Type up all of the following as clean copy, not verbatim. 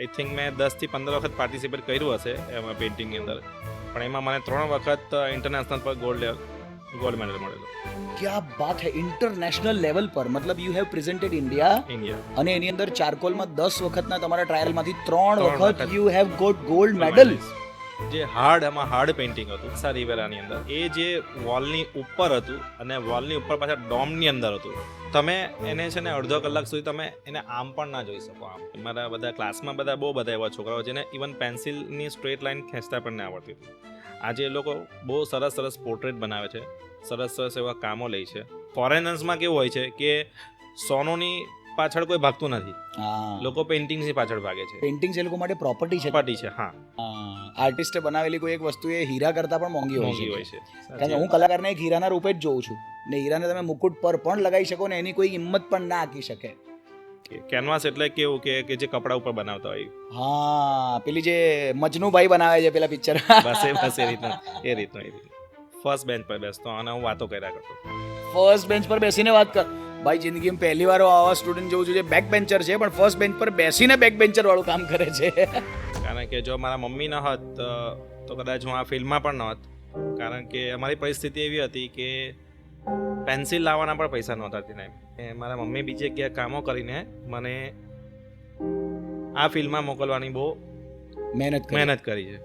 I think મેં 10 થી 15 વખત પાર્ટિસિપેટ કર્યું હશે એમાં પેઇન્ટિંગની અંદર, પણ એમાં મને 3 વખત ઇન્ટરનેશનલ પર ગોલ્ડ મેડલ મળેલો. क्या बात है, इंटरनेशनल लेवल पर मतलब you have presented India India અને એની અંદર ચારકોલમાં 10 વખતના તમારા ટ્રાયલમાંથી 3 વખત વખત you have got gold medal. જે એમાં હાર્ડ પેઇન્ટિંગ હતું સારીવેરાની અંદર, એ જે વોલની ઉપર હતું અને વોલની ઉપર પાછા ડોમની અંદર હતું. તમે એને છે ને અડધો કલાક સુધી તમે એને આમ પણ ના જોઈ શકો. આમ મારા બધા ક્લાસમાં બહુ બધા એવા છોકરાઓ જેને ઇવન પેન્સિલની સ્ટ્રેટ લાઇન ખેંચતા પણ ના આવડતી હતી. આજે એ લોકો બહુ સરસ પોર્ટ્રેટ બનાવે છે, સરસ એવા કામો લે છે. ફોરેનર્સમાં કેવું હોય છે કે સોનોની પાછળ કોઈ ભાગતું નથી, લોકો પેઇન્ટિંગ્સની પાછળ ભાગે છે. પેઇન્ટિંગ્સ એ લોકો માટે પ્રોપર્ટી છે. પાર્ટી છે, હા, આર્ટિસ્ટે બનાવેલી કોઈ એક વસ્તુ એ હીરા કરતાં પણ મોંઘી મોંઘી હોય હોય છે. છે. કારણ કે હું કલાકારને એક હીરાના રૂપે જ જોઉં છું, ને હીરાને તમે મુકુટ પર પણ લગાવી શકો ને એની કોઈ કિંમત પણ ના આંકી શકે. કેનવાસ એટલે કેવું કે જે કપડા ઉપર બનાવતા હોય, હા, પેલી જે મજનુભાઈ બનાવે છે પેલા પિક્ચર, બસ એ રીતનું. ફર્સ્ટ બેન્ચ પર બેસતો અને હું વાતો કર્યા કરતો. ફર્સ્ટ બેન્ચ પર બેસીને વાત કર. ભાઈ, જિંદગીમાં પહેલી વાર આવા સ્ટુડન્ટ જોઉં છું જે બેક બેન્ચર છે પણ ફર્સ્ટ બેન્ચ પર બેસીને બેક બેન્ચર વાળું કામ કરે છે. કારણ કે જો મારા મમ્મી ન હોત તો કદાચ હું આ ફિલ્ડમાં પણ ન હોત. કારણ કે અમારી પરિસ્થિતિ એવી હતી કે પેન્સિલ લાવવાના પણ પૈસા નહોતા તેને. મારા મમ્મી બીજી જગ્યાએ કામો કરીને મને આ ફિલ્ડમાં મોકલવાની બહુ મહેનત કરી છે.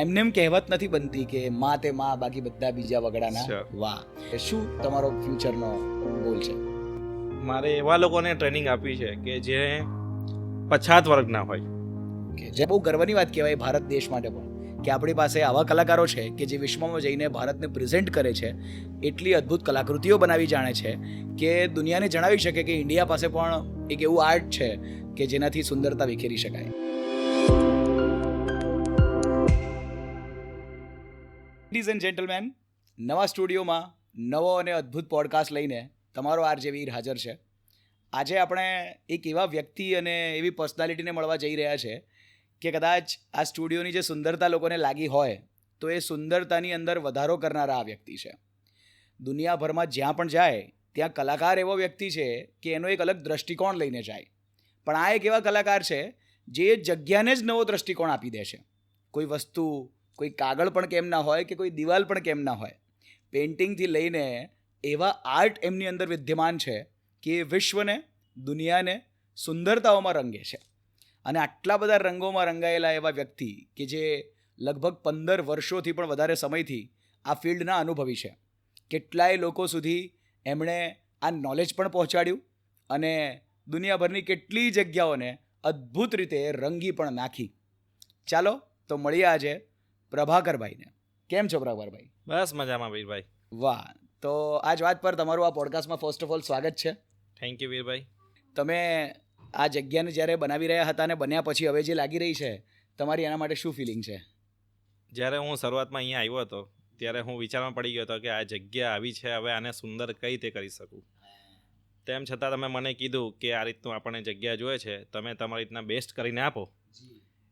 એમને એમ કહેવત નથી બનતી કે માં તે માં બાકી બધા બીજા વગડાના. Sure. વાહ. શું તમારો ફ્યુચરનો ગોલ છે? મારે એવા લોકોને ટ્રેનિંગ આપવી છે કે જે પછાત વર્ગના હોય. જે બહુ ગર્વની વાત કહેવાય ભારત દેશ માટે પણ, કે આપણી પાસે આવા કલાકારો છે કે જે વિશ્વમાં જઈને ભારતને પ્રેઝન્ટ કરે છે, એટલી અદ્ભુત કલાકૃતિઓ બનાવી જાણે છે કે દુનિયાને જણાવી શકે કે ઇન્ડિયા પાસે પણ એક એવું આર્ટ છે કે જેનાથી સુંદરતા વિખેરી શકાય. લેડીઝ એન્ડ જેન્ટલમેન, નવા સ્ટુડિયોમાં નવો અને અદ્ભુત પોડકાસ્ટ લઈને તમારો આરજે વીર હાજર છે. આજે આપણે એક એવા વ્યક્તિ અને એવી પર્સનાલિટીને મળવા જઈ રહ્યા છે કે કદાચ આ સ્ટુડિયોની જે સુંદરતા લોકોને લાગી હોય તો એ સુંદરતાની અંદર વધારો કરનારા આ વ્યક્તિ છે. દુનિયાભરમાં જ્યાં પણ જાય ત્યાં કલાકાર એવો વ્યક્તિ છે કે એનો એક અલગ દ્રષ્ટિકોણ લઈને જાય, પણ આ એક એવા કલાકાર છે જે જગ્યાને જ નવો દ્રષ્ટિકોણ આપી દે છે. કોઈ વસ્તુ, કોઈ કાગળ પણ કેમ ના હોય કે કોઈ દિવાલ પણ કેમ ના હોય, પેઇન્ટિંગથી લઈને એવા આર્ટ એમની અંદર વિદ્યમાન છે કે એ વિશ્વને, દુનિયાને સુંદરતાઓમાં રંગે છે. અને આટલા બધા રંગોમાં રંગાયેલા એવા વ્યક્તિ કે જે લગભગ 15 વર્ષોથી પણ વધારે સમયથી આ ફિલ્ડના અનુભવી છે. કેટલાય લોકો સુધી એમણે આ નોલેજ પણ પહોંચાડ્યું અને દુનિયાભરની કેટલી જગ્યાઓને અદ્ભુત રીતે રંગી પણ નાખી. ચાલો તો મળીએ આજે પ્રભાકરભાઈને. કેમ છો પ્રભાકરભાઈ? બસ મજામાં વીરભાઈ. વાહ. તો આજ વાત પર તમારું આ પોડકાસ્ટમાં ફર્સ્ટ ઓફ ઓલ સ્વાગત છે. થેન્ક યુ વીરભાઈ. તમે આ જગ્યાને જ્યારે બનાવી રહ્યા હતા અને બન્યા પછી હવે જે લાગી રહી છે, તમારી એના માટે શું ફિલિંગ છે? જ્યારે હું શરૂઆતમાં અહીંયા આવ્યો હતો ત્યારે હું વિચારમાં પડી ગયો હતો કે આ જગ્યા આવી છે, હવે આને સુંદર કઈ રીતે કરી શકું. તેમ છતાં તમે મને કીધું કે આ રીતનું આપણને જગ્યા જોઈએ છે, તમે તમારી રીતના બેસ્ટ કરીને આપો.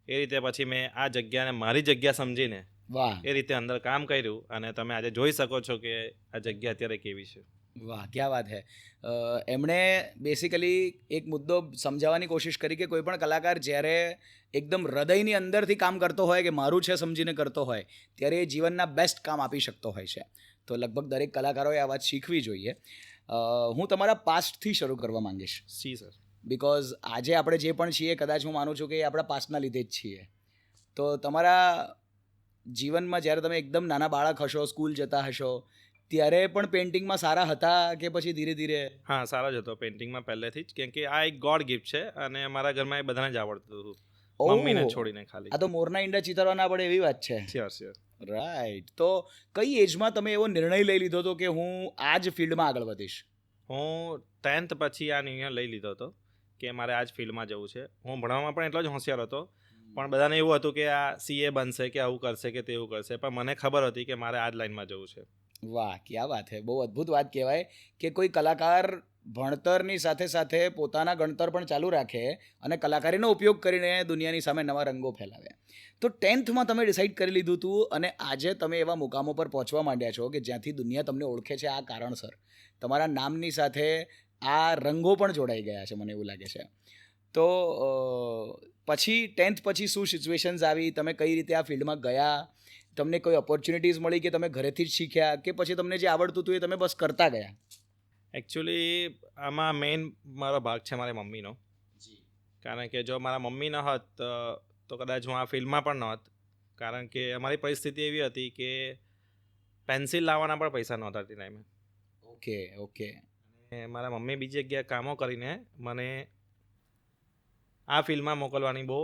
એ રીતે પછી મેં આ જગ્યાને મારી જગ્યા સમજીને વાહ, એ રીતે અંદર કામ કર્યું અને તમે આજે જોઈ શકો છો કે આ જગ્યા અત્યારે કેવી છે. વાહ, ક્યાં વાત હે. એમણે બેસિકલી એક મુદ્દો સમજાવવાની કોશિશ કરી કે કોઈ પણ કલાકાર જ્યારે એકદમ હૃદયની અંદરથી કામ કરતો હોય કે મારું છે સમજીને કરતો હોય ત્યારે એ જીવનના બેસ્ટ કામ આપી શકતો હોય છે. તો લગભગ દરેક કલાકારોએ આ વાત શીખવી જોઈએ. હું તમારા પાસ્ટથી શરૂ કરવા માંગીશ. C sir. બિકોઝ આજે આપણે જે પણ છીએ કદાચ હું માનું છું કે એ આપણા પાસ્ટના લીધે જ છીએ. તો તમારા જીવનમાં જ્યારે તમે એકદમ નાના બાળક હશો, સ્કૂલ જતા હશો, ત્યારે પણ પેઇન્ટિંગમાં સારા હતા કે પછી ધીરે ધીરે? હા, સારો જ હતો પેઇન્ટિંગમાં પહેલેથી જ, કેમ કે આ એક ગોડ ગિફ્ટ છે અને મારા ઘરમાં એ બધાને જ આવડતું હતું, મમ્મીને છોડીને ખાલી. આ તો મોરના ઈંડા ચિતરવાના પડે એવી વાત છે. શ્યોર. રાઈટ. તો કઈ એજમાં તમે એવો નિર્ણય લઈ લીધો હતો કે હું આ જ ફિલ્ડમાં આગળ વધીશ? હું 10th પછી આ નિર્ણય લઈ લીધો હતો કે મારે આ જ ફિલ્ડમાં જવું છે. હું ભણવામાં પણ એટલો જ હોશિયાર હતો, પણ બધાને એવું હતું કે આ CA બનશે કે આવું કરશે કે તેવું કરશે, પણ મને ખબર હતી કે મારે આ જ લાઈનમાં જવું છે. વાહ, ક્યાં વાત છે. બહુ અદ્ભુત વાત કહેવાય કે કોઈ કલાકાર ભણતરની સાથે સાથે પોતાના ગણતર પણ ચાલુ રાખે અને કલાકારીનો ઉપયોગ કરીને દુનિયાની સામે નવા રંગો ફેલાવે. તો 10thમાં તમે ડિસાઈડ કરી લીધું હતું અને આજે તમે એવા મુકામો પર પહોંચવા માંડ્યા છો કે જ્યાંથી દુનિયા તમને ઓળખે છે. આ કારણસર તમારા નામની સાથે આ રંગો પણ જોડાઈ ગયા છે, મને એવું લાગે છે. તો પછી 10th પછી શું સિચ્યુએશન્સ આવી, તમે કઈ રીતે આ ફિલ્ડમાં ગયા, તમને કોઈ ઓપોર્ચ્યુનિટીઝ મળી કે તમે ઘરેથી જ શીખ્યા કે પછી તમને જે આવડતું હતું એ તમે બસ કરતા ગયા? એકચ્યુઅલી આમાં મેઇન મારો ભાગ છે મારી મમ્મીનો. કારણ કે જો મારા મમ્મી ન હોત તો કદાચ હું આ ફિલ્ડમાં પણ ન હોત. કારણ કે અમારી પરિસ્થિતિ એવી હતી કે પેન્સિલ લાવવાના પણ પૈસા નહોતા તે ટાઈમે. ઓકે. અને મારા મમ્મી બીજી જગ્યાએ કામો કરીને મને આ ફિલ્ડમાં મોકલવાની બહુ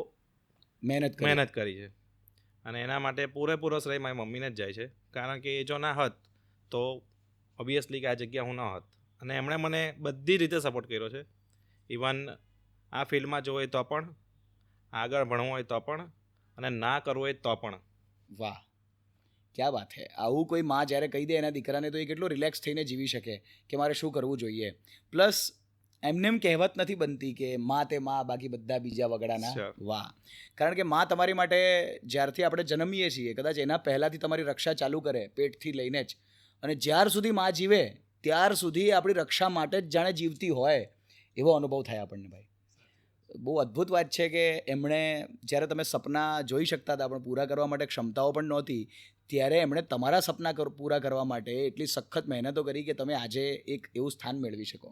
મહેનત કરી છે. અને એના માટે પૂરેપૂરો શ્રેય મારી મમ્મીને જ જાય છે. કારણ કે એ જો ના હોત તો ઓબ્વિયસલી કે આ જગ્યા હું ન હોત. અને એમણે મને બધી રીતે સપોર્ટ કર્યો છે. ઇવન આ ફિલ્ડમાં જવું હોય તો પણ, આગળ ભણવું હોય તો પણ, અને ના કરવું હોય તો પણ. વાહ, ક્યાં વાત છે. આવું કોઈ માં જ્યારે કહી દે એના દીકરાને તો એ કેટલો રિલેક્સ થઈને જીવી શકે કે મારે શું કરવું જોઈએ. પ્લસ એમને એમ કહેવત નથી બનતી કે માં તે માં બાકી બધા બીજા વગડાના. Sure. વાહ. કારણ કે માં તમારી માટે જ્યારથી આપણે જન્મીએ છીએ કદાચ એના પહેલાંથી તમારી રક્ષા ચાલુ કરે પેટથી લઈને જ, અને જ્યાર સુધી માં જીવે ત્યાર સુધી આપણી રક્ષા માટે જ જાણે જીવતી હોય એવો અનુભવ થાય આપણને. ભાઈ, બહુ અદ્ભુત વાત છે કે એમણે જ્યારે તમે સપના જોઈ શકતા હતા પણ પૂરા કરવા માટે ક્ષમતાઓ પણ નહોતી, ત્યારે એમણે તમારા સપના પૂરા કરવા માટે એટલી સખત મહેનતો કરી કે તમે આજે એક એવું સ્થાન મેળવી શકો.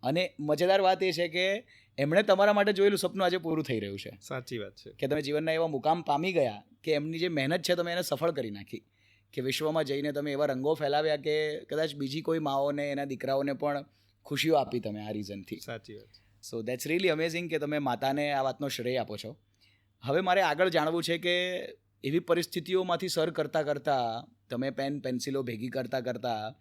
અને મજેદાર વાત એ છે કે એમણે તમારા માટે જોયેલું સપનું આજે પૂરું થઈ રહ્યું છે. સાચી વાત છે. કે તમે જીવનના એવા મુકામ પામી ગયા કે એમની જે મહેનત છે તમે એને સફળ કરી નાખી, કે વિશ્વમાં જઈને તમે એવા રંગો ફેલાવ્યા કે કદાચ બીજી કોઈ માઓને એના દીકરાઓને પણ ખુશીઓ આપી તમે આ રીઝનથી. સાચી વાત છે. સો દેટ્સ રિયલી અમેઝિંગ કે તમે માતાને આ વાતનો શ્રેય આપો છો. હવે મારે આગળ જાણવું છે કે એવી પરિસ્થિતિઓમાંથી સર કરતાં તમે પેન્સિલો ભેગી કરતાં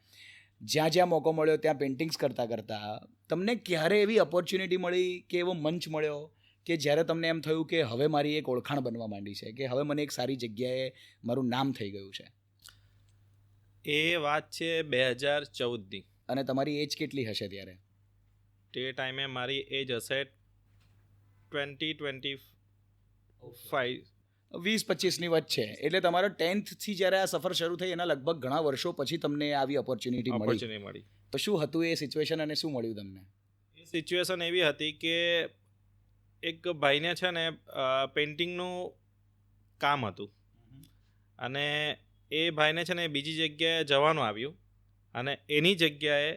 જ્યાં જ્યાં મોકો મળ્યો ત્યાં પેઇન્ટિંગ્સ કરતાં તમને ક્યારે એવી ઓપોર્ચ્યુનિટી મળી કે એવો મંચ મળ્યો કે જ્યારે તમને એમ થયું કે હવે મારી એક ઓળખાણ બનવા માંડી છે, કે હવે મને એક સારી જગ્યાએ મારું નામ થઈ ગયું છે? એ વાત છે 2014ની. અને તમારી એજ કેટલી હશે ત્યારે? તે ટાઈમે મારી એજ હશે 20-25. 20-25ની વચ્ચે. એટલે તમારો 10th થી જ્યારે આ સફર શરૂ થઈ એના લગભગ ઘણા વર્ષો પછી તમને આવી ઓપોર્ચ્યુનિટી મળી. તો શું હતું એ સિચ્યુએશન અને શું મળ્યું તમને? એ સિચ્યુએશન એવી હતી કે એક ભાઈને છે ને પેઇન્ટિંગનું કામ હતું, અને એ ભાઈને છે ને બીજી જગ્યાએ જવાનું આવ્યું, અને એની જગ્યાએ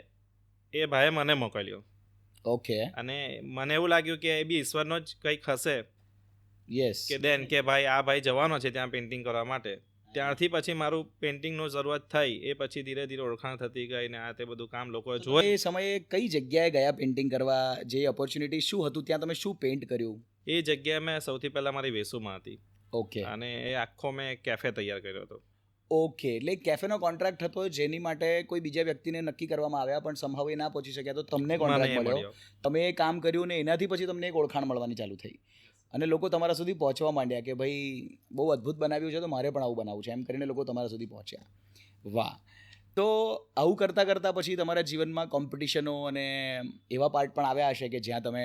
એ ભાઈએ મને મોકલ્યો. ઓકે. અને મને એવું લાગ્યું કે એ બી ઈશ્વરનો જ કંઈક હશે. યસ. કે દેન કે ભાઈ આ ભાઈ જવાનો છે ત્યાં પેઇન્ટિંગ કરવા માટે. ત્યારથી પછી મારું પેઇન્ટિંગનું શરૂઆત થઈ. એ પછી ધીરે ધીરે ઓળખાણ થતી ગઈ ને આ તે બધું કામ લોકો જોવે. એ સમયે કઈ જગ્યાએ ગયા પેઇન્ટિંગ કરવા? જે ઓપોર્ચ્યુનિટી શું હતું ત્યાં તમે શું પેઇન્ટ કર્યું? એ જગ્યાએ મેં સૌથી પહેલાં મારી વેસુમાં હતી. ઓકે. અને એ આખો મેં કેફે તૈયાર કર્યો હતો. ઓકે. એટલે કેફેનો કોન્ટ્રાક્ટ હતો જેની માટે કોઈ બીજા વ્યક્તિને નક્કી કરવામાં આવ્યા પણ સંભવ એ ના પહોંચી શક્યા તો તમને કોન્ટ્રાક્ટ મળ્યો, તમે એ કામ કર્યું ને એનાથી પછી તમને એક ઓળખાણ મળવાની ચાલુ થઈ અને લોકો તમારા સુધી પહોંચવા માંડ્યા કે ભાઈ બહુ અદ્ભુત બનાવ્યું છે તો મારે પણ આવું બનાવવું છે, એમ કરીને લોકો તમારા સુધી પહોંચ્યા. વાહ. તો આવું કરતાં પછી તમારા જીવનમાં કોમ્પિટિશનો અને એવા પાર્ટ પણ આવ્યા હશે કે જ્યાં તમે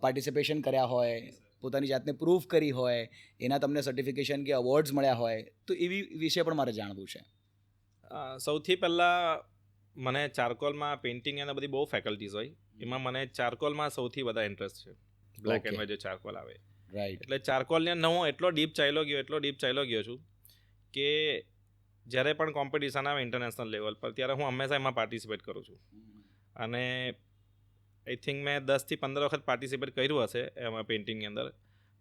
પાર્ટિસિપેશન કર્યા હોય, પોતાની જાતને પ્રૂફ કરી હોય, એના તમને સર્ટિફિકેશન કે અવોર્ડ્સ મળ્યા હોય, તો એવી વિશે પણ મારે જાણવું છે. સૌથી પહેલાં મને ચારકોલમાં પેઇન્ટિંગ અને બધી બહુ ફેકલ્ટીઝ હોય, એમાં મને ચારકોલમાં સૌથી વધારે ઇન્ટરેસ્ટ છે. બ્લેક એન્ડ વ્હાઇટ જે ચારકોલ આવે, રાઈટ. એટલે ચારકોલને હું એટલો ડીપ ચાલ્યો ગયો છું કે જ્યારે પણ કોમ્પિટિશન આવે ઇન્ટરનેશનલ લેવલ પર ત્યારે હું હંમેશા એમાં પાર્ટિસિપેટ કરું છું. અને આઈ થિંક મેં 10-15 વખત પાર્ટિસિપેટ કર્યું હશે એમાં પેઇન્ટિંગની અંદર,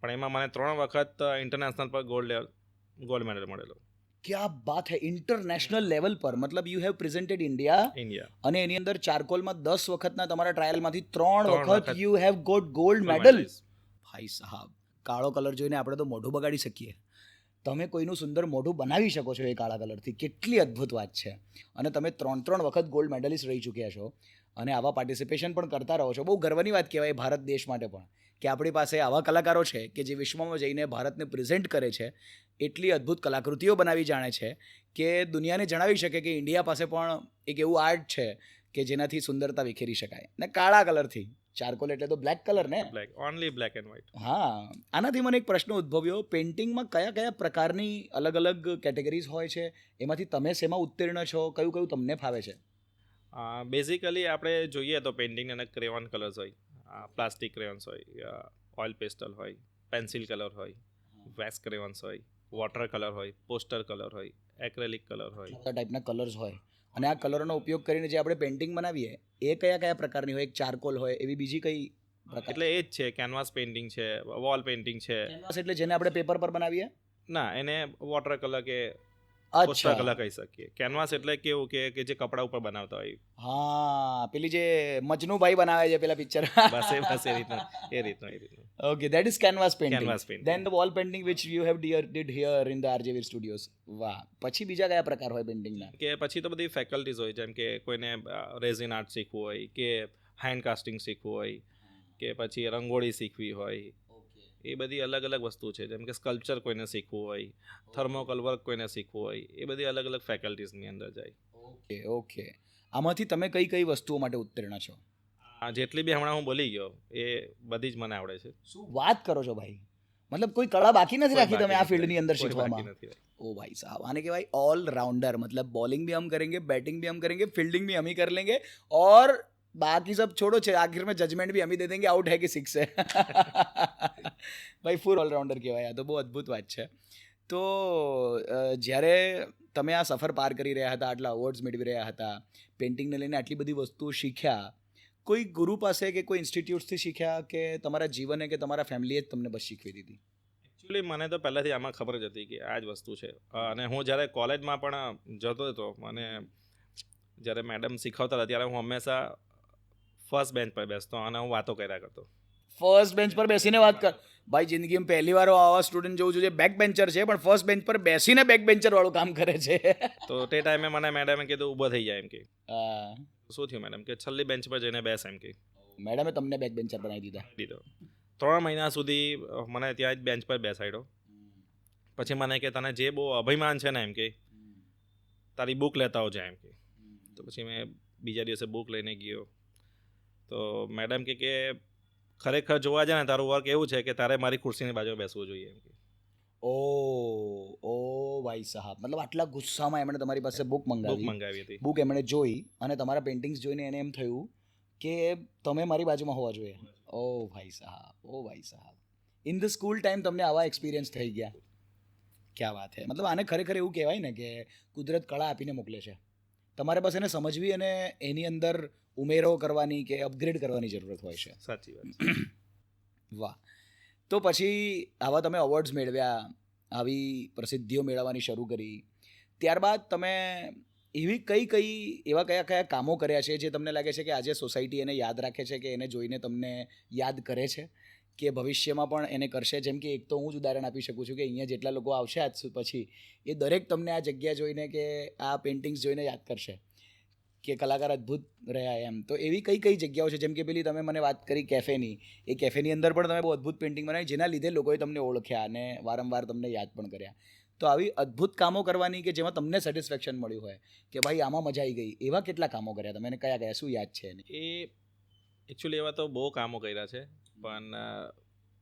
પણ એમાં મને 3 વખત ઇન્ટરનેશનલ પર ગોલ્ડ મેડલ મળેલો. ક્યા બાત હે! ઇન્ટરનેશનલ લેવલ પર, મતલબ યુ હેવ પ્રેઝન્ટેડ ઇન્ડિયા, અને એની અંદર ચારકોલમાં 10 વખતના તમારા ટ્રાયલમાંથી 3 વખત you have got gold medal. ભાઈ સાહેબ, કાળો કલર જોઈને આપણે તો મોઢું બગાડી શકીએ, તમે કોઈનું સુંદર મોઢું બનાવી શકો છો એ કાળા કલરથી. કેટલી અદ્ભુત વાત છે. અને તમે 3 વખત ગોલ્ડ મેડલિસ્ટ રહી ચૂક્યા છો અને આવા પાર્ટિસિપેશન પણ કરતા રહો છો. બહુ ગર્વની વાત કહેવાય ભારત દેશ માટે પણ કે આપણી પાસે આવા કલાકારો છે કે જે વિશ્વમાં જઈને ભારતને પ્રેઝન્ટ કરે છે, એટલી અદ્ભુત કલાકૃતિઓ બનાવી જાણે છે કે દુનિયાને જણાવી શકે કે ઇન્ડિયા પાસે પણ એક એવું આર્ટ છે કે જેનાથી સુંદરતા વિખેરી શકાય. ને કાળા કલરથી, ચારકોલ એટલે તો બ્લેક કલર ને, ઓનલી બ્લેક એન્ડ વ્હાઇટ. હા. આનાથી મને એક પ્રશ્ન ઉદ્ભવ્યો, પેઇન્ટિંગમાં કયા પ્રકારની અલગ અલગ કેટેગરીઝ હોય છે, એમાંથી તમે શેમાં ઉત્તીર્ણ છો, કયું તમને ફાવે છે? બેઝિકલી આપણે જોઈએ તો પેઇન્ટિંગ અને ક્રેયોન કલર્સ હોય, પ્લાસ્ટિક ક્રેયોન્સ હોય, ઓઇલ પેસ્ટલ હોય, પેન્સિલ કલર હોય, વેક્સ ક્રેયોન્સ હોય, વોટર કલર હોય, પોસ્ટર કલર હોય, એક્રેલિક કલર હોય. બધા ટાઈપના કલર્સ હોય અને આ કલરનો ઉપયોગ કરીને જે આપણે પેઇન્ટિંગ બનાવીએ એ કયા કયા પ્રકારની હોય? એક ચારકોલ હોય, એવી બીજી કઈ પ્રકાર? એટલે એ જ છે, કેનવાસ પેઇન્ટિંગ છે, વોલ પેઇન્ટિંગ છે. કેનવાસ એટલે જેને આપણે પેપર પર બનાવીએ? ના, એને વોટર કલર કે પોસ્ટર અચ્છા, કલર કહી શકીએ. કેનવાસ એટલે કેવું કે જે કપડા ઉપર બનાવતા હોય. હા, પેલી જે મજનુભાઈ બનાવે છે પેલા પિક્ચર. બસ એ રીતનું. Okay, that is canvas painting. Canvas painting. Then the wall painting which you have did here in the RJV Studios. વાહ. પછી બીજા કયા પ્રકાર હોય પેઇન્ટિંગના? કે પછી તો બધી ફેકલ્ટીઝ હોય, જેમ કે કોઈને રેઝિન આર્ટ શીખવું હોય, કે હેન્ડ કાસ્ટિંગ શીખવું હોય, કે પછી રંગોળી શીખવી હોય. એ બધી અલગ અલગ વસ્તુ છે. જેમ કે સ્કલ્પચર કોઈને શીખવું હોય, થર્મોકોલ વર્ક કોઈને શીખવું હોય, એ બધી અલગ અલગ ફેકલ્ટીઝની અંદર જાય. ઓકે. આમાંથી તમે કઈ કઈ વસ્તુઓ માટે ઉત્તીર્ણ છો? આ જેટલી બી હમણાં હું બોલી ગયો એ બધી જ મને આવડે છે. શું વાત કરો છો ભાઈ? મતલબ કોઈ કળા બાકી નથી રાખી તમે આ ફિલ્ડની અંદર કોઈ બાકી શીખવામાં? નથી. ओ भाई साहब, आने के भाई ऑल राउंडर, मतलब बॉलिंग भी हम करेंगे, बैटिंग भी हम करेंगे, फील्डिंग भी हम ही कर लेंगे और बाकी सब छोड़ो, आखिर में जजमेंट भी हम ही दे देंगे आउट है कि सिक्स है. ભાઈ ફૂલ ઓલરાઉન્ડર કહેવાય. આ તો બહુ અદ્ભુત વાત છે. તો જ્યારે તમે આ સફર પાર કરી રહ્યા હતા, આટલા અવોર્ડ્સ મેળવી રહ્યા હતા, પેઇન્ટિંગને લઈને આટલી બધી વસ્તુઓ શીખ્યા, કોઈ ગુરુ પાસે કે કોઈ ઇન્સ્ટિટ્યૂટથી શીખ્યા કે તમારા જીવને કે તમારા ફેમિલીએ જ તમને બસ શીખવી દીધી? એકચ્યુઅલી મને તો પહેલાંથી આમાં ખબર જ હતી કે આ જ વસ્તુ છે. અને હું જ્યારે કોલેજમાં પણ જતો હતો, મને જ્યારે મેડમ શીખવતા હતા ત્યારે હું હંમેશા ફર્સ્ટ બેન્ચ પર બેસતો અને હું વાતો કર્યા કરતો. ફર્સ્ટ બેન્ચ પર બેસીને વાત કર? ભાઈ, જિંદગીમાં પહેલી વાર આવા સ્ટુડન્ટ જોઉં છું જે બેક બેન્ચર છે પણ ફર્સ્ટ બેન્ચ પર બેસીને બેક બેન્ચર વાળું કામ કરે છે. તો તે ટાઈમે મને મેડમે કીધું ઊભો થઈ જાય એમ કે. હા. શું થયું મેડમ? કે છેલ્લી બેન્ચ પર જઈને બેસ એમ કે. મેડમે તમને બેક બેન્ચર બનાવી દીધો. 3 મહિના સુધી મને ત્યાં જ બેન્ચ પર બેસાડ્યો. પછી મને કે તને જે બહુ અભિમાન છે ને એમ કે, તારી બુક લેતા આવજે એમ કે. તો પછી મેં બીજા દિવસે બુક લઈને ગયો. તો મેડમ કે ખરેખર જોવા જાય ને તારું વર્ક એવું છે કે તારે મારી ખુરશીની બાજુમાં બેસવું જોઈએ એમ કે. ઓ ભાઈ સાહેબ, મતલબ આટલા ગુસ્સામાં એમણે તમારી પાસે બુક મંગાવી હતી. બુક એમણે જોઈ અને તમારા પેઇન્ટિંગ્સ જોઈને એને એમ થયું કે તમે મારી બાજુમાં હોવા જોઈએ. ઓ ભાઈ સાહેબ, ઇન ધ સ્કૂલ ટાઈમ તમને આવા એક્સપિરિયન્સ થઈ ગયા. ક્યાં વાત છે. મતલબ આને ખરેખર એવું કહેવાય ને કે કુદરત કળા આપીને મોકલે છે. તમારે બસ એને સમજવી અને એની અંદર ઉમેરો કરવાની કે અપગ્રેડ કરવાની જરૂરત હોય છે. સાચી વાત. વાહ. તો પછી આવા તમે અવોર્ડ્સ મેળવ્યા, આવી પ્રસિદ્ધિઓ મેળવવાની શરૂ કરી, ત્યારબાદ તમે એવી એવા કયા કામો કર્યા છે જે તમને લાગે છે કે આજે સોસાયટી એને યાદ રાખે છે, કે એને જોઈને તમને યાદ કરે છે, કે ભવિષ્યમાં પણ એને કરશે? જેમ કે એક તો હું જ ઉદાહરણ આપી શકું છું કે અહીંયા જેટલા લોકો આવશે આજ પછી એ દરેક તમને આ જગ્યા જોઈને કે આ પેઇન્ટિંગ્સ જોઈને યાદ કરશે કે કલાકાર અદ્ભુત રહ્યા એમ. તો એવી કઈ જગ્યાઓ છે? જેમ કે પેલી તમે મને વાત કરી કેફેની, એ કેફેની અંદર પણ તમે બહુ અદ્ભુત પેઇન્ટિંગ બનાવી જેના લીધે લોકોએ તમને ઓળખ્યા અને વારંવાર તમને યાદ પણ કર્યા. તો આવી અદ્ભુત કામો કરવાની કે જેમાં તમને સેટિસ્ફેક્શન મળ્યું હોય કે ભાઈ આમાં મજા આવી ગઈ, એવા કેટલા કામો કર્યા તમે અને કયા શું યાદ છે એને? એ એકચ્યુઅલી એવા તો બહુ કામો કર્યા છે, પણ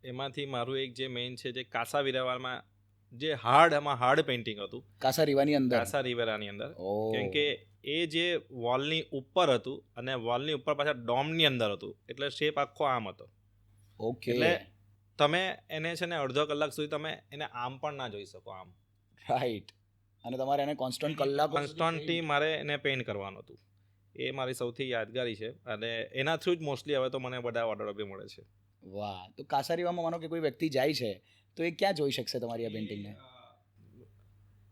એમાંથી મારું એક જે મેઇન છે જે કાસા વિરાવારમાં જે હાર્ડ પેઇન્ટિંગ હતું, કાસા રિવેરાની અંદર. કેમ કે એ જે વોલની ઉપર હતું અને વોલની ઉપર પાછા ડોમની અંદર હતું, એટલે શેપ આખો આમ હતો. ઓકે. એટલે તમે એને છે ને અડધો કલાક સુધી તમે એને આમ પણ ના જોઈ શકો આમ. રાઈટ. અને તમારે એને કોન્સ્ટન્ટલી મારે એને પેઇન્ટ કરવાનું હતું. એ મારી સૌથી યાદગારી છે અને એના થ્રુ જ મોસ્ટલી હવે તો મને બધા ઓર્ડરો બી મળે છે. વાહ. તો કાસારીવામાં માનો કે કોઈ વ્યક્તિ જાય છે તો એ ક્યાં જોઈ શકશે તમારી આ પેઇન્ટિંગને?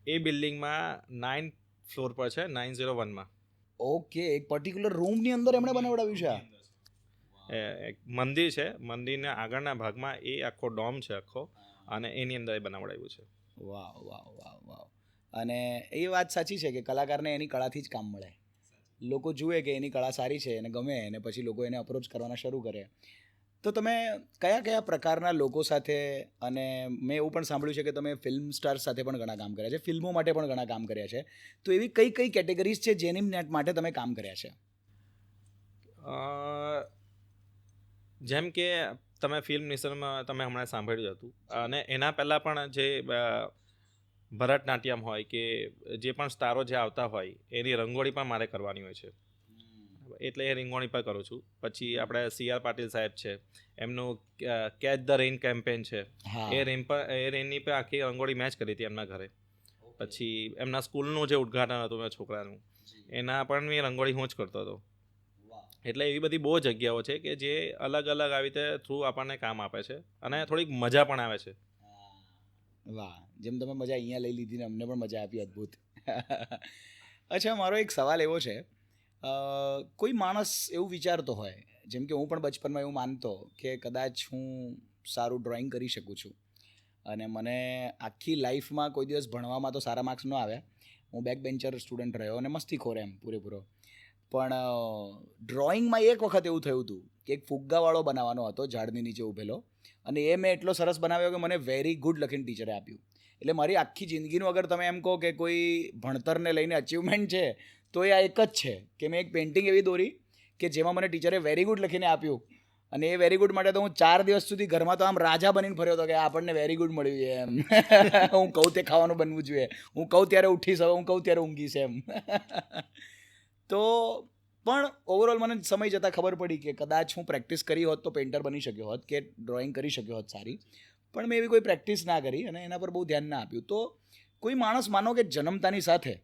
એ બિલ્ડિંગમાં 9th ફ્લોર પર છે, 901માં. ઓકે. એક પર્ટિક્યુલર રૂમની અંદર એમણે બનાવડાવ્યું છે? એક મંદિર છે, મંદિરના આગળના ભાગમાં એ આખો ડોમ છે આખો, અને એની અંદર એ બનાવડાવ્યું છે. વાહ. અને એ વાત સાચી છે કે કલાકારને એની કળાથી જ કામ મળે. લોકો જુએ કે એની કળા સારી છે અને ગમે, અને પછી લોકો એને અપ્રોચ કરવાના શરૂ કરે. તો તમે કયા પ્રકારના લોકો સાથે, અને મેં એવું પણ સાંભળ્યું છે કે તમે ફિલ્મ સ્ટાર્સ સાથે પણ ઘણા કામ કર્યા છે, ફિલ્મો માટે પણ ઘણા કામ કર્યા છે, તો એવી કઈ કેટેગરીઝ છે જેની માટે તમે કામ કર્યા છે? જેમ કે તમે ફિલ્મ નિસર્ગમાં તમે હમણાં સાંભળ્યું હતું, અને એના પહેલાં પણ જે ભરતનાટ્યમ હોય કે જે પણ સ્ટારો જે આવતા હોય એની રંગોળી પણ મારે કરવાની હોય છે. એટલે એ રંગોળી પર કરું છું. પછી આપણે CR પાટીલ સાહેબ છે, એમનું કેચ ધ રેઇન કેમ્પેન છે, હા એ રેઇનની પર આખી રંગોળી મેચ કરી હતી એમના ઘરે. પછી એમના સ્કૂલનું જે ઉદ્ઘાટન હતું મારા છોકરાનું, એના પણ મેં રંગોળી હું જ કરતો હતો. એટલે એવી બધી બહુ જગ્યાઓ છે કે જે અલગ અલગ આવી રીતે થ્રુ આપણને કામ આપે છે અને થોડીક મજા પણ આવે છે. વાહ, જેમ તમે મજા અહીંયા લઈ લીધી ને અમને પણ મજા આપી, અદ્ભુત. અચ્છા, મારો એક સવાલ એવો છે, કોઈ માણસ એવું વિચારતો હોય, જેમ કે હું પણ બચપનમાં એવું માનતો કે કદાચ હું સારું ડ્રોઈંગ કરી શકું છું અને મને આખી લાઈફમાં કોઈ દિવસ ભણવામાં તો સારા માર્ક્સ ન આવ્યા, હું બેક બેન્ચર સ્ટુડન્ટ રહ્યો અને મસ્તીખોર એમ પૂરેપૂરો. પણ ડ્રોઈંગમાં એક વખત એવું થયું હતું કે એક ફુગ્ગાવાળો બનાવવાનો હતો ઝાડની નીચે ઊભેલો, અને એ મેં એટલો સરસ બનાવ્યો કે મને વેરી ગુડ લખીને ટીચરે આપ્યું. એટલે મારી આખી જિંદગીનું અગર તમે એમ કહો કે કોઈ ભણતરને લઈને અચીવમેન્ટ છે તો એ આ એક જ છે કે મેં એક પેઇન્ટિંગ એવી દોરી કે જેમાં મને ટીચરે વેરી ગુડ લખીને આપ્યું, અને એ વેરી ગુડ માટે તો હું 4 દિવસ સુધી ઘરમાં તો આમ રાજા બનીને ફર્યો હતો કે આપણને વેરી ગુડ મળ્યું છે એમ. હું કહું તે ખાવાનું બનવું જોઈએ, હું કહું ત્યારે ઉઠીશ, હવે હું કહું ત્યારે ઊંઘીશ એમ. તો પણ ઓવરઓલ મને સમય જતાં ખબર પડી કે કદાચ હું પ્રેક્ટિસ કરી હોત તો પેઇન્ટર બની શક્યો હોત કે ડ્રોઈંગ કરી શક્યો હોત સારી, પણ મેં એવી કોઈ પ્રેક્ટિસ ના કરી અને એના પર બહુ ધ્યાન ના આપ્યું. તો કોઈ માણસ માનો કે જન્મતાની સાથે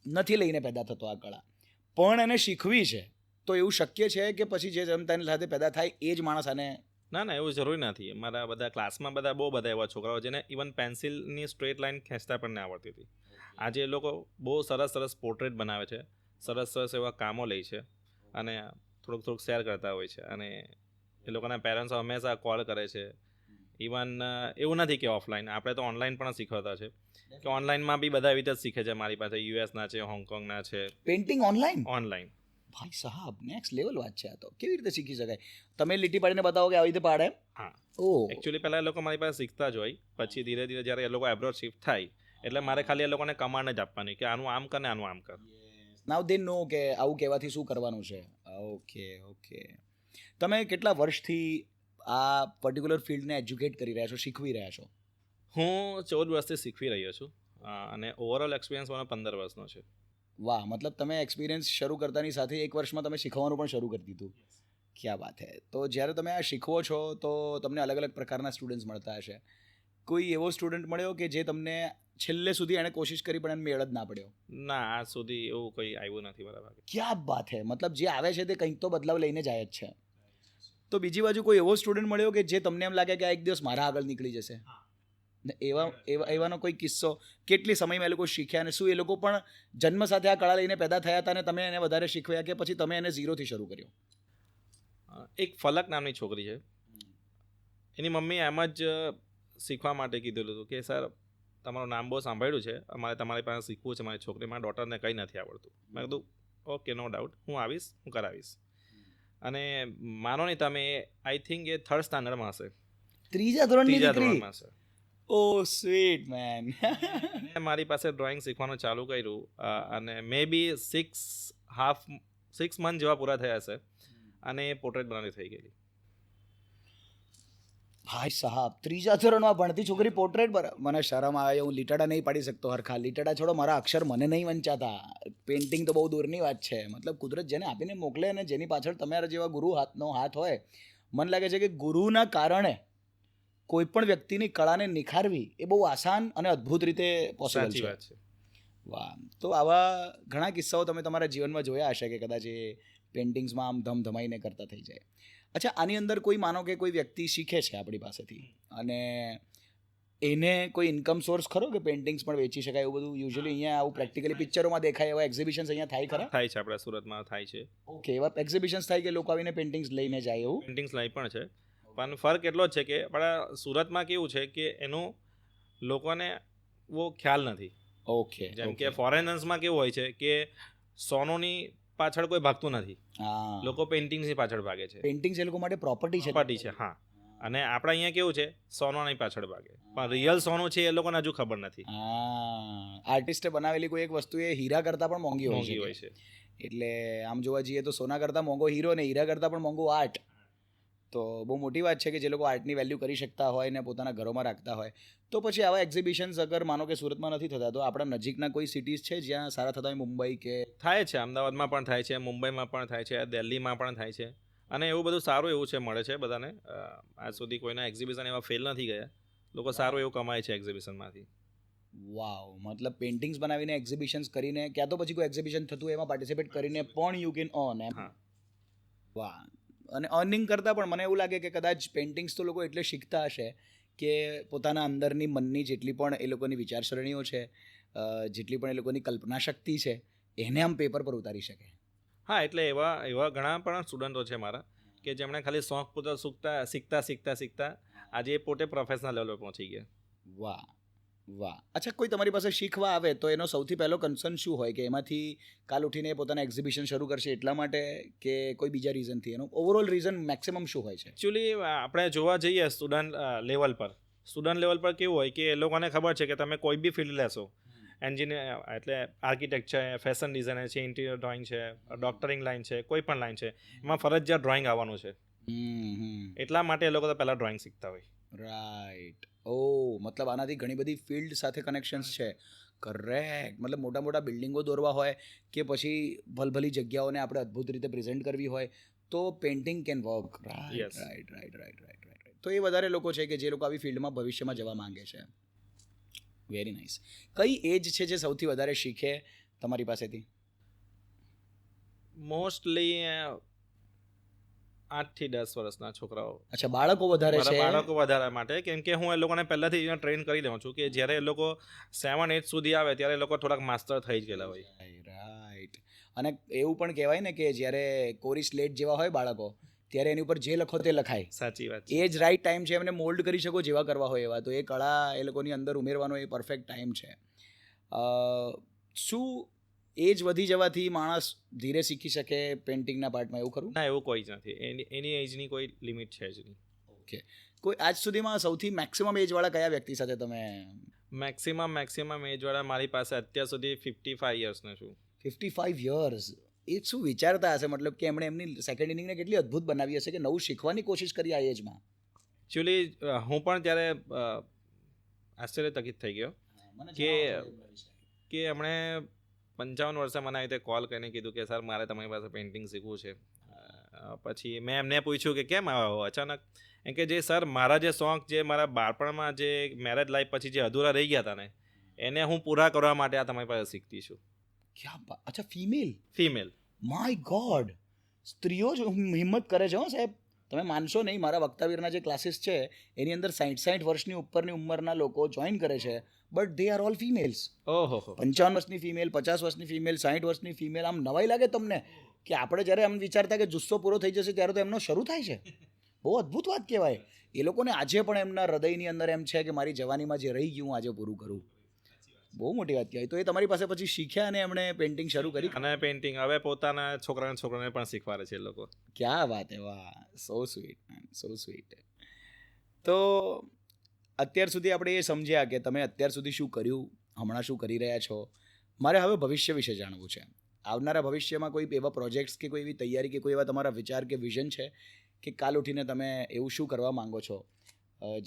નથી લઈને પેદા થતો આ કળા, પણ એને શીખવી છે, તો એવું શક્ય છે કે પછી જે જન્મતાની સાથે પેદા થાય એ જ માણસ આને? ના, એવું જરૂરી નથી. મારા બધા ક્લાસમાં બહુ બધા એવા છોકરાઓ જેને ઇવન પેન્સિલની સ્ટ્રેટ લાઇન ખેંચતા પણ ના આવડતી હતી. આજે એ લોકો બહુ સરસ સરસ પોર્ટ્રેટ બનાવે છે, સરસ સરસ એવા કામો લે છે અને થોડુંક શેર કરતા હોય છે. અને એ લોકોના પેરેન્ટ્સ હંમેશા કોલ કરે છે. ઇવન એવું નથી કે ઓફલાઈન, આપણે તો ઓનલાઈન પણ શીખવતા છે કે ઓનલાઈનમાં બી બધા એવી રીતે જ શીખે છે. મારી પાસે યુએસના છે, હોંગકોંગના છે. Painting online? ઓનલાઈન. ભાઈ સાહેબ, નેક્સ્ટ લેવલ વાત છે આ તો. કેવી રીતે શીખી શકાય? તમે લીટી પાડીને બતાવો કે આવી રીતે પાડે? હા, ઓહ, એકચ્યુઅલી પહેલાં એ લોકો મારી પાસે શીખતા જ હોય, પછી ધીરે ધીરે જ્યારે એ લોકો એબ્રોડ શિફ્ટ થાય એટલે મારે ખાલી એ લોકોને કમાન્ડ જ આપવાની કે આનું આમ કર ને આનું આમ કર. નાઉ દે નો કે આવું કહેવાથી શું કરવાનું છે. Okay okay. તમે કેટલા વર્ષથી આ પર્ટિક્યુલર ફિલ્ડને એજ્યુકેટ કરી રહ્યા છો, શીખવી રહ્યા છો? હું 14 વર્ષથી શીખવી રહ્યો છું અને ઓવરઓલ એક્સપિરિયન્સ મારો 15 વર્ષનો છે. વાહ, મતલબ તમે એક્સપિરિયન્સ શરૂ કરતાની સાથે 1 વર્ષમાં તમે શીખવાનું પણ શરૂ કરી દીધું. ક્યાં વાત હે. તો જ્યારે તમે આ શીખવો છો તો તમને અલગ અલગ પ્રકારના સ્ટુડન્ટ્સ મળતા હશે. કોઈ એવો સ્ટુડન્ટ મળ્યો કે જે તમને છેલ્લે સુધી એણે કોશિશ કરી પણ એને મેળ જ ના પડ્યો? ના, આજ સુધી એવું કંઈ આવ્યું નથી મારા ભાગે. ક્યાં વાત હે. મતલબ જે આવે છે તે કંઈક તો બદલાવ લઈને જાય જ છે. તો બીજી બાજુ કોઈ એવો સ્ટુડન્ટ મળ્યો કે જે તમને એમ લાગે કે આ એક દિવસ મારા આગળ નીકળી જશે? ને એવાનો કોઈ કિસ્સો? કેટલી સમયમાં એ લોકો શીખ્યા અને શું એ લોકો પણ જન્મ સાથે આ કળા લઈને પેદા થયા હતા અને તમે એને વધારે શીખવ્યા કે પછી તમે એને ઝીરોથી શરૂ કર્યો? એક ફલક નામની છોકરી છે, એની મમ્મીએ એમ જ શીખવા માટે કીધેલું હતું કે સર તમારું નામ બહુ સાંભળ્યું છે, અમારે તમારી પાસે શીખવું છે, મારી છોકરી, મારા ડોટરને કંઈ નથી આવડતું. મેં કીધું ઓકે, નો ડાઉટ, હું આવીશ, હું કરાવીશ. અને માનો નહીં તમે, આઈ થિંક એ 3rd સ્ટાન્ડર્ડમાં હશે. 3જા ધોરણની ત્રીજા દીકરી? ધોરણમાં હશે. ઓહ સ્વીટ મેન. મેં મારી પાસે ડ્રોઈંગ શીખવાનું ચાલુ કર્યું અને મે બી 6 મંથ જેવા પૂરા થયા હશે અને એ પોર્ટ્રેટ બનાવવાની થઈ ગયેલી. ભાઈ સાહેબ, 3જા ધોરણમાં ભણતી છોકરી પોર્ટ્રેટ પર? મને શરમ આવે, હું લીટાડા નહીં પાડી શકતો હરખા. લીટાડા છોડો, મારા અક્ષર મને નહીં વંચાતા. પેઇન્ટિંગ તો બહુ દૂરની વાત છે. મતલબ કુદરત જેને આપીને મોકલે અને જેની પાછળ તમારા જેવા ગુરુ હાથનો હાથ હોય, મને લાગે છે કે ગુરુના કારણે કોઈ પણ વ્યક્તિની કળાને નિખારવી એ બહુ આસાન અને અદ્ભુત રીતે પોસિબલ સાચી છે. વાત છે. વાહ. તો આવા ઘણા કિસ્સાઓ તમે તમારા જીવનમાં જોયા હશે કે કદાચ એ પેઇન્ટિંગ્સમાં આમ ધમધમાઈને કરતા થઈ જાય. અચ્છા, આની અંદર કોઈ માનો કે કોઈ વ્યક્તિ શીખે છે આપણી પાસેથી અને એને કોઈ ઇન્કમ સોર્સ ખરો કે પેઇન્ટિંગ્સ પણ વેચી શકાય એવું બધું? યુઝ્યુઅલી અહીંયા આવું પ્રેક્ટિકલી પિક્ચરોમાં દેખાય એવા એક્ઝિબિશન્સ અહીંયા થાય ખરા? થાય છે, આપણા સુરતમાં થાય છે. ઓકે, એવા એક્ઝિબિશન્સ થાય કે લોકો આવીને પેઇન્ટિંગ્સ લઈને જાય એવું? પેઇન્ટિંગ્સ લાઈ પણ છે, પણ ફર્ક એટલો જ છે કે આપણા સુરતમાં કેવું છે કે એનું લોકોને બહુ ખ્યાલ નથી. ઓકે. જેમ કે ફોરેનર્સમાં કેવું હોય છે કે સોનોની પાછળ કોઈ ભાગતું નથી, હા, લોકો પેઇન્ટિંગ્સની પાછળ ભાગે છે. પેઇન્ટિંગ્સ એ લોકો માટે પ્રોપર્ટી છે. પ્રોપર્ટી છે, હા. અને આપણે અહીંયા કેવું છે, સોનોની પાછળ ભાગે, પણ રિયલ સોનું છે એ લોકોને હજુ ખબર નથી. હા, આર્ટિસ્ટે બનાવેલી કોઈ એક વસ્તુ એ હીરા કરતાં પણ મોંઘી હોય મોંઘી હોય છે. છે. એટલે આમ જોવા જઈએ તો સોના કરતાં મોંઘો હીરો ને હીરા કરતાં પણ મોંઘો આર્ટ. તો બહુ મોટી વાત છે કે જે લોકો આર્ટની વેલ્યુ કરી શકતા હોય ને પોતાના ઘરોમાં રાખતા હોય તો પછી આવા એક્ઝિબિશન્સ અગર માનો કે સુરતમાં નથી થતા તો આપણા નજીકના કોઈ સિટીઝ છે જ્યાં સારા થતા હોય, મુંબઈ કે થાય છે, અમદાવાદમાં પણ થાય છે, મુંબઈમાં પણ થાય છે, દિલ્હીમાં પણ થાય છે, અને એવું બધું સારું એવું છે, મળે છે બધાને. આજ સુધી કોઈના એક્ઝિબિશન એવા ફેલ નથી ગયા. લોકો સારું એવું કમાય છે એક્ઝિબિશનમાંથી. વાવ, મતલબ પેઇન્ટિંગ્સ બનાવીને એક્ઝિબિશન્સ કરીને ક્યાં તો પછી કોઈ એક્ઝિબિશન થતું હોય એમાં પાર્ટિસિપેટ કરીને પણ યુ કેન અર્ન એમ. હા. વાહ. અને અર્નિંગ કરતાં પણ મને એવું લાગે કે કદાચ પેઇન્ટિંગ્સ તો લોકો એટલે શીખતા હશે કે પોતાના અંદરની મનની જેટલી પણ એ લોકોની વિચારસરણીઓ છે, જેટલી પણ એ લોકોની કલ્પના શક્તિ છે એને આમ પેપર પર ઉતારી શકે. હા, એટલે એવા એવા ઘણા પણ સ્ટુડન્ટો છે મારા કે જેમણે ખાલી શોખ પૂરતા શીખતા આજે એ પોતે પ્રોફેશનલ લેવલ પર પહોંચી ગયા. વાહ વાહ. અચ્છા, કોઈ તમારી પાસે શીખવા આવે તો એનો સૌથી પહેલો કન્સર્ન શું હોય કે એમાંથી કાલ ઉઠીને પોતાના એક્ઝિબિશન શરૂ કરશે એટલા માટે કે કોઈ બીજા રીઝનથી? એનો ઓવરઓલ રીઝન મેક્સિમમ શું હોય છે? એકચ્યુઅલી આપણે જોવા જઈએ સ્ટુડન્ટ લેવલ પર કેવું હોય કે એ લોકોને ખબર છે કે તમે કોઈ બી ફિલ્ડ લેશો, એન્જિનિયર એટલે આર્કિટેક્ટ છે, ફેશન ડિઝાઇનર છે, ઇન્ટિરિયર ડ્રોઈંગ છે, ડોક્ટરિંગ લાઈન છે, કોઈ પણ લાઈન છે, એમાં ફરજિયાત ડ્રોઈંગ આવવાનું છે. એટલા માટે એ લોકો તો પહેલાં ડ્રોઈંગ શીખતા હોય. રાઈટ. ઓ, મતલબ આનાથી ઘણી બધી ફિલ્ડ સાથે કનેક્શન્સ છે. કરેક્ટ. મતલબ મોટા મોટા બિલ્ડિંગો દોરવા હોય કે પછી ભલભલી જગ્યાઓને આપણે અદ્ભુત રીતે પ્રેઝન્ટ કરવી હોય તો painting can work. Yes. Right. તો એ વધારે લોકો છે કે જે લોકો આવી ફિલ્ડમાં ભવિષ્યમાં જવા માંગે છે. Very nice. કઈ એજ છે જે સૌથી વધારે શીખે તમારી પાસેથી? મોસ્ટલી 8 થી 10 વર્ષના છોકરાઓ. અચ્છા, બાળકો વધારે મારા છે. બાળકો વધારે માટે, કેમ કે હું એ લોકોને પહેલાથી ટ્રેન કરી દઉં છું કે જ્યારે એ લોકો 7-8 સુધી આવે ત્યારે એ લોકો થોડાક માસ્ટર થઈ જ ગયેલા હોય. રાઈટ. અને એવું પણ કહેવાય ને કે જ્યારે કોરી સ્લેટ જેવા હોય બાળકો ત્યારે એની ઉપર જે લખો તે લખાય. સાચી વાત છે. એ જ રાઈટ ટાઈમ છે એમને મોલ્ડ કરી શકો જેવા કરવા હોય એવા. તો એ કળા એ લોકોની અંદર ઉમેરવાનો એ પરફેક્ટ ટાઈમ છે. શું એજ વધી જવાથી માણસ ધીરે શીખી શકે પેઇન્ટિંગના પાર્ટમાં, એવું ખરું? ના, એવું કોઈ જ નથી. એની એજની કોઈ લિમિટ છે જ નહીં. ઓકે. કોઈ આજ સુધીમાં સૌથી મેક્સિમમ એજવાળા કયા વ્યક્તિ સાથે તમે? મેક્સિમમ એજવાળા મારી પાસે અત્યાર સુધી 55 યર્સના છું. 55 યર્સ. એ શું વિચારતા હશે, મતલબ કે એમણે એમની સેકન્ડ ઇનિંગને કેટલી અદ્ભુત બનાવી હશે કે નવું શીખવાની કોશિશ કરી આ એજમાં. એકચ્યુઅલી હું પણ ત્યારે આશ્ચર્યચકિત થઈ ગયો કે એમણે 55 વર્ષે મને આવી રીતે કોલ કરીને કીધું કે સર મારે તમારી પાસે પેઇન્ટિંગ શીખવું છે. પછી મેં એમને પૂછ્યું કે કેમ આવ્યો અચાનક? એમ કે જે સર મારા જે શોખ જે મારા બાળપણમાં જે મેરેજ લાઈફ પછી જે અધૂરા રહી ગયા હતા ને એને હું પૂરા કરવા માટે આ તમારી પાસે શીખતી છું. અચ્છા, ફિમેલ. My God. સ્ત્રીઓ જ હિંમત કરે છે હો સાહેબ. તમે માનશો નહીં, મારા વક્તાવીરના જે ક્લાસીસ છે એની અંદર 60 વર્ષની ઉપરની ઉંમરના લોકો જોઈન કરે છે, but they are all females. ઓહો. 55 વર્ષની ફિમેલ, 50 વર્ષની ફિમેલ, 60 વર્ષની ફિમેલ. આમ નવાઈ લાગે તમને કે આપણે જ્યારે આમ વિચારતા કે જુસ્સો પૂરો થઈ જશે ત્યારે તો એમનો શરૂ થાય છે. બહુ અદ્ભુત વાત કહેવાય. એ લોકોને આજે પણ એમના હૃદયની અંદર એમ છે કે મારી જવાનીમાં જે રહી ગયું આજે પૂરું કરું. બહુ મોટી વાત કહેવાય. તો એ તમારી પાસે પછી શીખ્યા અને એમણે પેઇન્ટિંગ શરૂ કરી. અને પેઇન્ટિંગ હવે પોતાના છોકરાને પણ શીખવાડે છે એ લોકો. ક્યાં વાત હે. વાહ, so sweet man, so sweet. તો અત્યાર સુધી આપણે એ સમજ્યા કે તમે અત્યાર સુધી શું કર્યું, હમણાં શું કરી રહ્યા છો. મારે હવે ભવિષ્ય વિશે જાણવું છે. આવનારા ભવિષ્યમાં કોઈ એવા પ્રોજેક્ટ્સ કે કોઈ એવી તૈયારી કે કોઈ એવા તમારા વિચાર કે વિઝન છે કે કાલ ઉઠીને તમે એવું શું કરવા માંગો છો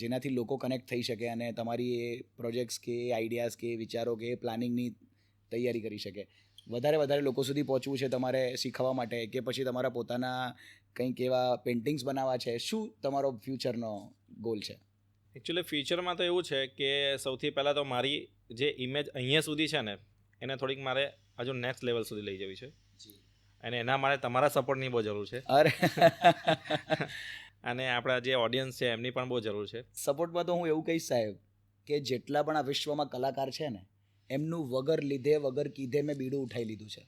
જેનાથી લોકો કનેક્ટ થઈ શકે અને તમારી એ પ્રોજેક્ટ્સ કે આઈડિયાઝ કે વિચારો કે પ્લાનિંગની તૈયારી કરી શકે? વધારે લોકો સુધી પહોંચવું છે તમારે શીખવા માટે કે પછી તમારા પોતાના કંઈક એવા પેઇન્ટિંગ્સ બનાવવા છે? શું તમારો ફ્યુચરનો ગોલ છે? એકચ્યુઅલી ફ્યુચરમાં તો એવું છે કે સૌથી પહેલાં તો મારી જે ઇમેજ અહીંયા સુધી છે ને એને થોડીક મારે હજુ નેક્સ્ટ લેવલ સુધી લઈ જવી છે, અને એના માટે તમારા સપોર્ટની બહુ જરૂર છે. અરે અને આપણા જે ઓડિયન્સ છે એમની પણ બહુ જરૂર છે. સપોર્ટમાં તો હું એવું કહીશ સાહેબ કે જેટલા પણ આ વિશ્વમાં કલાકાર છે ને એમનું વગર લીધે વગર કીધે મેં બીડું ઉઠાવી લીધું છે.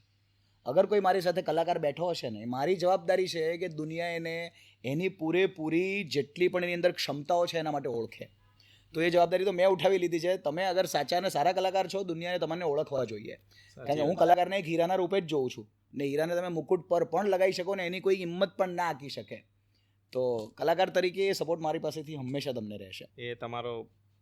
અગર કોઈ મારી સાથે કલાકાર બેઠો હશે ને, મારી જવાબદારી છે કે દુનિયા એને એની પૂરેપૂરી જેટલી પણ એની અંદર ક્ષમતાઓ છે એના માટે ઓળખે. તો એ જવાબદારી તો મેં ઉઠાવી લીધી છે. તમે અગર સાચા અને સારા કલાકાર છો, દુનિયાને તમને ઓળખવા જોઈએ. કારણ કે હું કલાકારને એક હીરાના રૂપે જ જોઉં છું ને હીરાને તમે મુકુટ પર પણ લગાવી શકો ને એની કોઈ હિંમત પણ ના આંકી શકે. તો કલાકાર તરીકે એ સપોર્ટ મારી પાસેથી હંમેશા તમને રહેશે. એ તમારો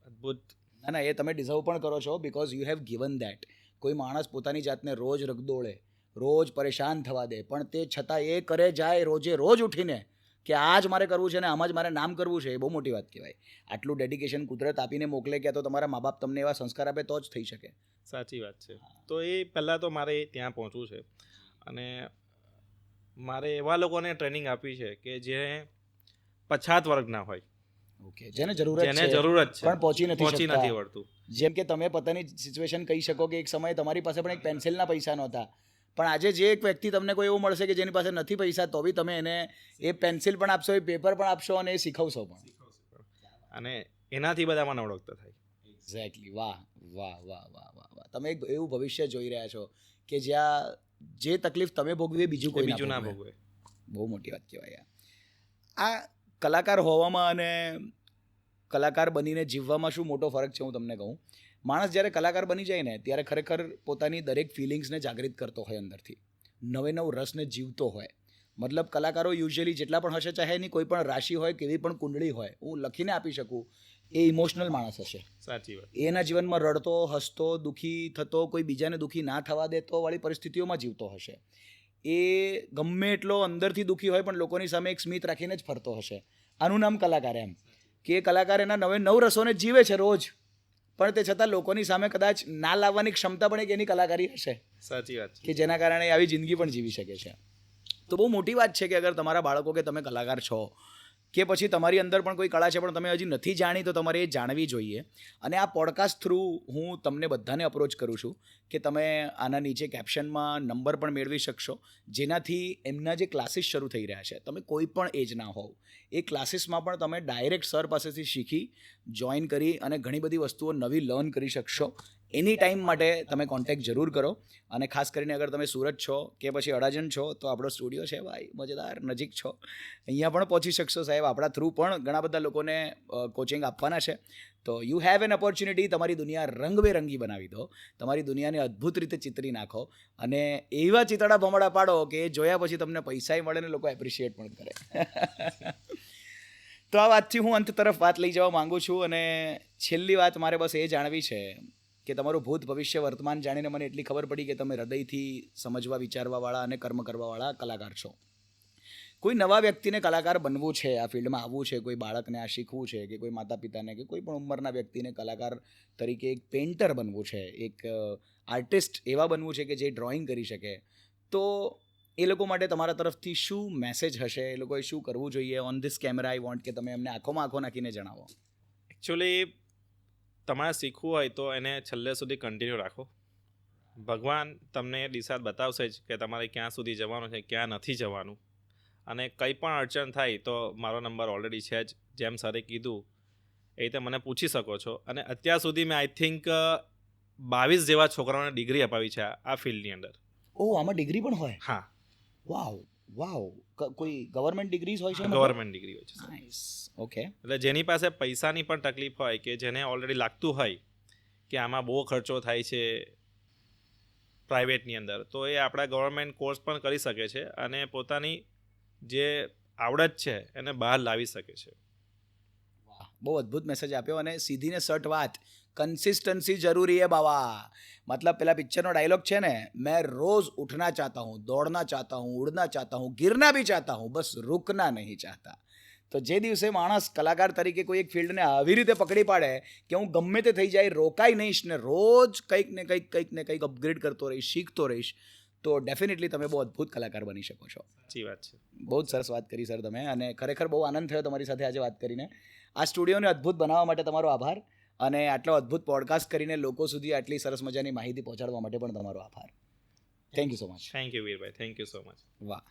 અદ્ભુત. ના, એ તમે ડિઝર્વ પણ કરો છો because you have given that. કોઈ માણસ પોતાની જાતને રોજ રગદોળે, રોજ પરેશાન થવા દે, પણ તે છતાં એ કરે જાય રોજે રોજ ઉઠીને કે આ જ મારે કરવું છે ને આમાં જ મારે નામ કરવું છે, એ બહુ મોટી વાત કહેવાય. આટલું ડેડિકેશન કુદરત આપીને મોકલે કે તો તમારા મા બાપ તમને એવા સંસ્કાર આપે તો જ થઈ શકે. સાચી વાત છે. તો એ પહેલાં તો મારે ત્યાં પહોંચવું છે અને મારે એવા લોકોને ટ્રેનિંગ આપવી છે કે જે પછાત વર્ગના હોય, ઓકે, જેને જરૂરત જેને છે જરૂરત છે પણ પહોંચી નથી શકતા. વળતું. જેમ કે તમે પોતાની સિચ્યુએશન કહી શકો કે એક સમયે તમારી પાસે પણ એક પેન્સિલના પૈસા નહોતા, પણ આજે જે એક વ્યક્તિ તમને કોઈ એવું મળશે કે જેની પાસે નથી પૈસા તો બી તમે એને એ પેન્સિલ પણ આપશો, એ પેપર પણ આપશો અને એ શીખવશો પણ. અને એનાથી બધા મને ઓળખતા થાય. એક્ઝેક્ટલી. વાહ વાહ વાહ વાહ વાહ વાહ. તમે એક એવું ભવિષ્ય જોઈ રહ્યા છો કે જ્યાં જે તકલીફ તમે ભોગવી બીજું કોઈ બીજું ના ભોગવે. ભોગવે. બહુ મોટી વાત કહેવાય. આ કલાકાર હોવામાં અને કલાકાર બનીને જીવવામાં શું મોટો ફરક છે હું તમને કહું. માણસ જ્યારે કલાકાર બની જાય ને ત્યારે ખરેખર પોતાની દરેક ફિલિંગ્સને જાગૃત કરતો હોય અંદરથી, નવે નવ રસને જીવતો હોય. મતલબ કલાકારો યુઝ્યુઅલી જેટલા પણ હશે, ચાહે એની કોઈ પણ રાશિ હોય, કેવી પણ કુંડળી હોય, હું લખીને આપી શકું, એ ઇમોશનલ માણસ હશે. સાચી વાત. એના જીવનમાં રડતો, હસતો, દુઃખી થતો, કોઈ બીજાને દુઃખી ના થવા દેતો વાળી પરિસ્થિતિઓમાં જીવતો હશે. એ ગમે એટલો અંદરથી દુઃખી હોય પણ લોકોની સામે એક સ્મિત રાખીને જ ફરતો હશે. આનું નામ કલાકાર. એમ કે એ કલાકાર એના નવે નવ રસોને જીવે છે રોજ, પણ તે છતાં લોકોની સામે કદાચ ના લાવવાની ક્ષમતા પણ એક એની કલાકારી હશે. સાચી વાત છે. કે જેના કારણે આવી જિંદગી પણ જીવી શકે છે. તો બહુ મોટી વાત છે કે અગર તમારા બાળકો કે તમે કલાકાર છો કે પછી તમારી અંદર પણ કોઈ કળા છે પણ તમે હજી નથી જાણી, તો તમારે એ જાણવી જોઈએ. અને આ પોડકાસ્ટ થ્રુ હું તમને બધાને અપ્રોચ કરું છું કે તમે આના નીચે કેપ્શનમાં નંબર પણ મેળવી શકશો, જેનાથી એમના જે ક્લાસીસ શરૂ થઈ રહ્યા છે, તમે કોઈ પણ એજના હોવ, એ ક્લાસીસમાં પણ તમે ડાયરેક્ટ સર પાસેથી શીખી જોઈન કરી અને ઘણી બધી વસ્તુઓ નવી લર્ન કરી શકશો. એની ટાઈમ માટે તમે કોન્ટેક્ટ જરૂર કરો. અને ખાસ કરીને અગર તમે સુરત છો કે પછી અડાજણ છો તો આપણો સ્ટુડિયો છે ભાઈ, મજેદાર, નજીક છો, અહીંયા પણ પહોંચી શકશો સાહેબ. આપણા થ્રુ પણ ઘણા બધા લોકોને કોચિંગ આપવાના છે. તો યુ હેવ એન ઓપોર્ચ્યુનિટી. તમારી દુનિયા રંગબેરંગી બનાવી દો, તમારી દુનિયાને અદ્ભુત રીતે ચિતરી નાખો અને એવા ચિતડા ભમડા પાડો કે જોયા પછી તમને પૈસાય મળે ને લોકો એપ્રિશિએટ પણ કરે. તો આ વાતથી હું અંત તરફ વાત લઈ જવા માંગુ છું અને છેલ્લી વાત મારે બસ એ જાણવી છે કે તમારું ભૂત ભવિષ્ય વર્તમાન જાણીને મને એટલી ખબર પડી કે તમે હૃદયથી સમજવા વિચારવાવાળા અને કર્મ કરવાવાળા કલાકાર છો. કોઈ નવા વ્યક્તિને કલાકાર બનવું છે, આ ફિલ્ડમાં આવવું છે, કોઈ બાળકને આ શીખવું છે કે કોઈ માતા પિતાને કે કોઈ પણ ઉંમરના વ્યક્તિને કલાકાર તરીકે એક પેઇન્ટર બનવું છે, એક આર્ટિસ્ટ એવા બનવું છે કે જે ડ્રોઈંગ કરી શકે, તો એ લોકો માટે તમારા તરફથી શું મેસેજ હશે? એ લોકોએ શું કરવું જોઈએ? On this camera I want કે તમે એમને આંખોમાં આંખો નાખીને જણાવો. એકચ્યુઅલી તમારે શીખવું હોય તો એને છેલ્લે સુધી કન્ટિન્યુ રાખો. ભગવાન તમને એ દિશા બતાવશે જ કે તમારે ક્યાં સુધી જવાનું છે, ક્યાં નથી જવાનું. અને કંઈ પણ અડચણ થાય તો મારો નંબર ઓલરેડી છે જ, જેમ સરે કીધું એ રીતે મને પૂછી શકો છો. અને અત્યાર સુધી મેં આઈ થિંક 22 જેવા છોકરાઓને ડિગ્રી અપાવી છે આ ફિલ્ડની અંદર. ઓહ, આમાં ડિગ્રી પણ હોય? હા, વાવ વાવ. કોઈ ગવર્મેન્ટ ડિગ્રીઝ હોય છે? ગવર્મેન્ટ ડિગ્રી હોય છે સર. નાઇસ. ઓકે. એટલે જેની પાસે પૈસાની પણ તકલીફ હોય, કે જેને ઓલરેડી લાગતું હોય કે આમાં બહુ ખર્ચો થાય છે પ્રાઇવેટની અંદર, તો એ આપણા ગવર્મેન્ટ કોર્સ પણ કરી શકે છે અને પોતાની જે આવડત છે એને બહાર લાવી શકે છે. વાહ, બહુ અદ્ભુત મેસેજ આપ્યો. અને સીધીને સટ વાત, કન્સિસ્ટન્સી જરૂરી है बाबा. मतलब પેલા પિક્ચરનો ડાયલોગ છે ને, मैं रोज उठना चाहता हूँ, दौड़ना चाहता हूँ, उड़ना चाहता हूँ, गिरना भी चाहता हूँ, बस रुकना नहीं चाहता. તો જે દિવસે માણસ કલાકાર તરીકે કોઈ એક ફિલ્ડને આવી રીતે પકડી પાડે કે હું ગમે તે થઈ જાય રોકાઈ નહીશ ને રોજ કંઈક ને કંઈક અપગ્રેડ કરતો રહીશ, શીખતો રહીશ, તો ડેફિનેટલી તમે બહુ અદ્ભુત કલાકાર બની શકો છો. સાચી વાત છે. બહુ જ સરસ વાત કરી સર તમે, અને ખરેખર બહુ આનંદ થયો તમારી સાથે આજે વાત કરીને. આ સ્ટુડિયોને અદ્ભુત બનાવવા માટે તમારો આભાર, અને આટલો અદ્ભુત પોડકાસ્ટ કરીને લોકો સુધી આટલી સરસ મજાની માહિતી પહોંચાડવા માટે પણ તમારો આભાર. Thank you so much. Thank you વીરભાઈ, થેન્ક યુ સો મચ. વાહ.